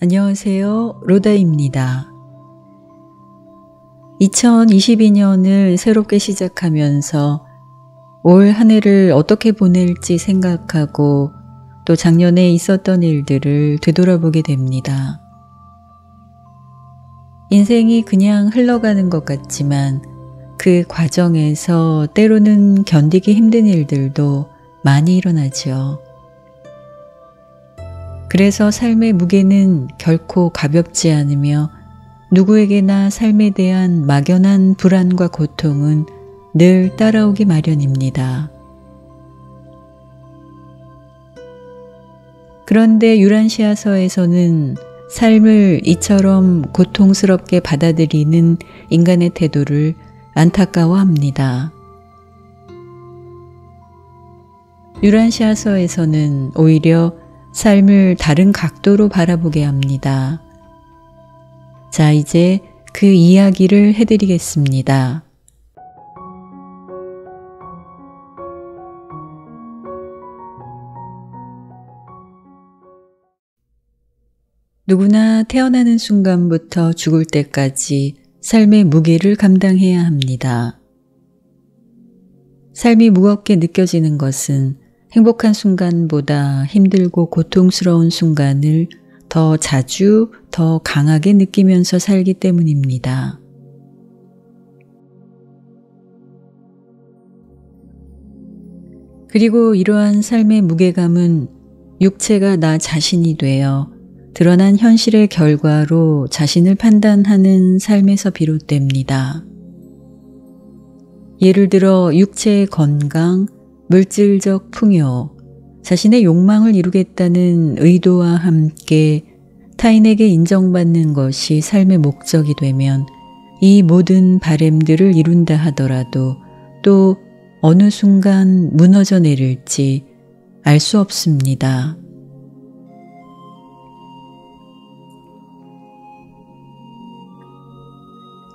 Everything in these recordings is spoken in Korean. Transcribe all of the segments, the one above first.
안녕하세요. 로다입니다. 2022년을 새롭게 시작하면서 올 한 해를 어떻게 보낼지 생각하고 또 작년에 있었던 일들을 되돌아보게 됩니다. 인생이 그냥 흘러가는 것 같지만 그 과정에서 때로는 견디기 힘든 일들도 많이 일어나죠. 그래서 삶의 무게는 결코 가볍지 않으며 누구에게나 삶에 대한 막연한 불안과 고통은 늘 따라오기 마련입니다. 그런데 유란시아서에서는 삶을 이처럼 고통스럽게 받아들이는 인간의 태도를 안타까워합니다. 유란시아서에서는 오히려 삶을 다른 각도로 바라보게 합니다. 자, 이제 그 이야기를 해드리겠습니다. 누구나 태어나는 순간부터 죽을 때까지 삶의 무게를 감당해야 합니다. 삶이 무겁게 느껴지는 것은 행복한 순간보다 힘들고 고통스러운 순간을 더 자주, 더 강하게 느끼면서 살기 때문입니다. 그리고 이러한 삶의 무게감은 육체가 나 자신이 되어 드러난 현실의 결과로 자신을 판단하는 삶에서 비롯됩니다. 예를 들어 육체의 건강, 물질적 풍요, 자신의 욕망을 이루겠다는 의도와 함께 타인에게 인정받는 것이 삶의 목적이 되면 이 모든 바램들을 이룬다 하더라도 또 어느 순간 무너져 내릴지 알 수 없습니다.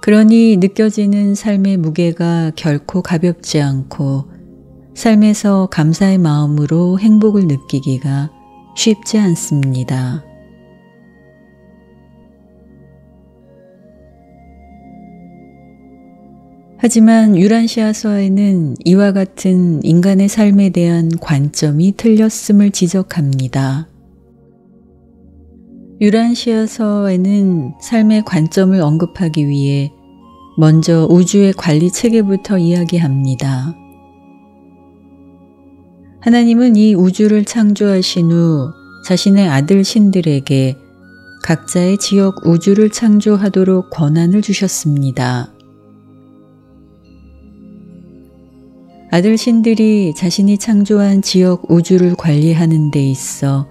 그러니 느껴지는 삶의 무게가 결코 가볍지 않고 삶에서 감사의 마음으로 행복을 느끼기가 쉽지 않습니다. 하지만 유란시아서에는 이와 같은 인간의 삶에 대한 관점이 틀렸음을 지적합니다. 유란시아서에는 삶의 관점을 언급하기 위해 먼저 우주의 관리 체계부터 이야기합니다. 하나님은 이 우주를 창조하신 후 자신의 아들 신들에게 각자의 지역 우주를 창조하도록 권한을 주셨습니다. 아들 신들이 자신이 창조한 지역 우주를 관리하는 데 있어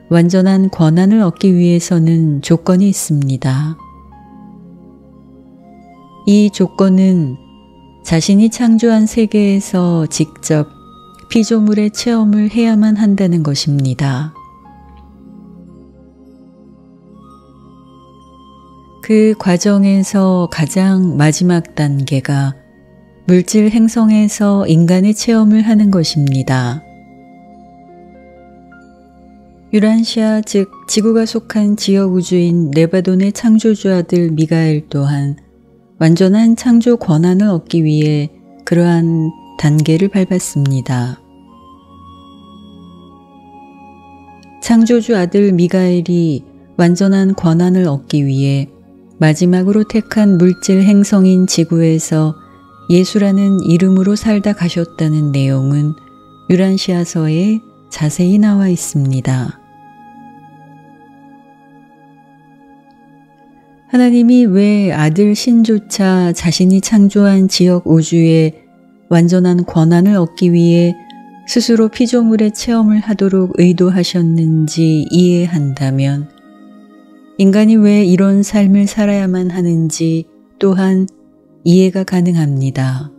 완전한 권한을 얻기 위해서는 조건이 있습니다. 이 조건은 자신이 창조한 세계에서 직접 피조물의 체험을 해야만 한다는 것입니다. 그 과정에서 가장 마지막 단계가 물질 행성에서 인간의 체험을 하는 것입니다. 유란시아 즉 지구가 속한 지역 우주인 레바돈의 창조주 아들 미가엘 또한 완전한 창조 권한을 얻기 위해 그러한 단계를 밟았습니다. 창조주 아들 미가엘이 완전한 권한을 얻기 위해 마지막으로 택한 물질 행성인 지구에서 예수라는 이름으로 살다 가셨다는 내용은 유란시아서에 자세히 나와 있습니다. 하나님이 왜 아들 신조차 자신이 창조한 지역 우주에 완전한 권한을 얻기 위해 스스로 피조물의 체험을 하도록 의도하셨는지 이해한다면 인간이 왜 이런 삶을 살아야만 하는지 또한 이해가 가능합니다.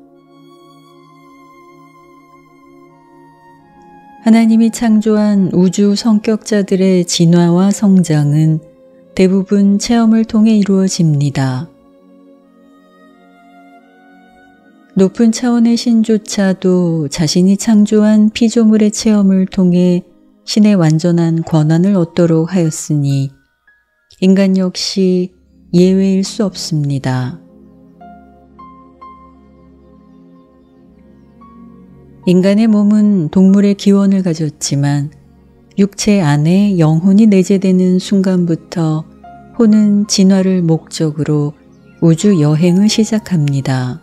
하나님이 창조한 우주 성격자들의 진화와 성장은 대부분 체험을 통해 이루어집니다. 높은 차원의 신조차도 자신이 창조한 피조물의 체험을 통해 신의 완전한 권한을 얻도록 하였으니 인간 역시 예외일 수 없습니다. 인간의 몸은 동물의 기원을 가졌지만 육체 안에 영혼이 내재되는 순간부터 혼은 진화를 목적으로 우주 여행을 시작합니다.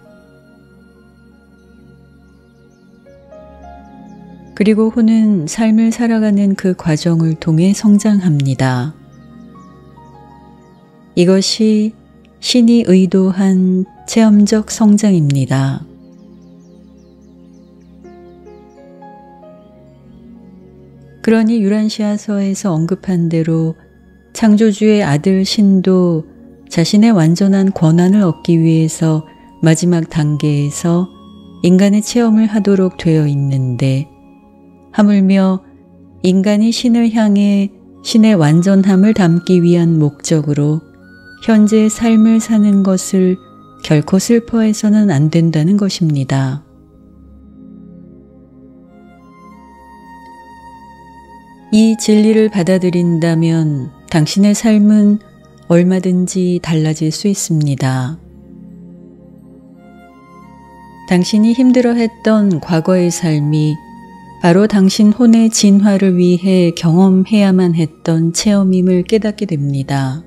그리고 혼은 삶을 살아가는 그 과정을 통해 성장합니다. 이것이 신이 의도한 체험적 성장입니다. 그러니 유란시아서에서 언급한 대로 창조주의 아들 신도 자신의 완전한 권한을 얻기 위해서 마지막 단계에서 인간의 체험을 하도록 되어 있는데, 하물며 인간이 신을 향해 신의 완전함을 담기 위한 목적으로 현재의 삶을 사는 것을 결코 슬퍼해서는 안 된다는 것입니다. 이 진리를 받아들인다면 당신의 삶은 얼마든지 달라질 수 있습니다. 당신이 힘들어했던 과거의 삶이 바로 당신 혼의 진화를 위해 경험해야만 했던 체험임을 깨닫게 됩니다.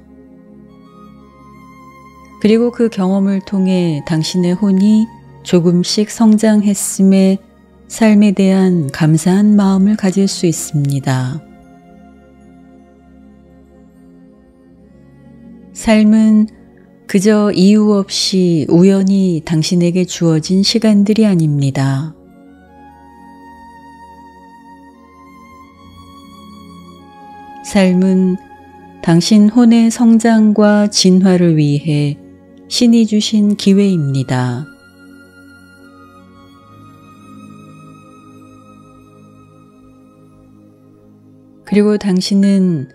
그리고 그 경험을 통해 당신의 혼이 조금씩 성장했음에 삶에 대한 감사한 마음을 가질 수 있습니다. 삶은 그저 이유 없이 우연히 당신에게 주어진 시간들이 아닙니다. 삶은 당신 혼의 성장과 진화를 위해 신이 주신 기회입니다. 그리고 당신은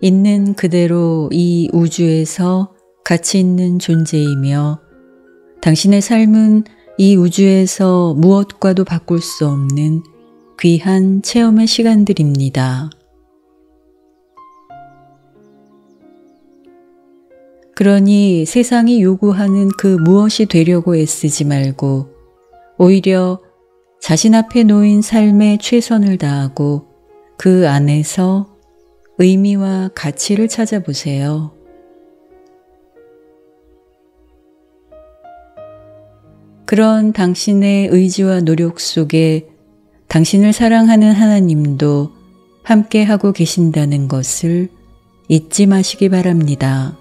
있는 그대로 이 우주에서 가치 있는 존재이며 당신의 삶은 이 우주에서 무엇과도 바꿀 수 없는 귀한 체험의 시간들입니다. 그러니 세상이 요구하는 그 무엇이 되려고 애쓰지 말고 오히려 자신 앞에 놓인 삶에 최선을 다하고 그 안에서 의미와 가치를 찾아보세요. 그런 당신의 의지와 노력 속에 당신을 사랑하는 하나님도 함께하고 계신다는 것을 잊지 마시기 바랍니다.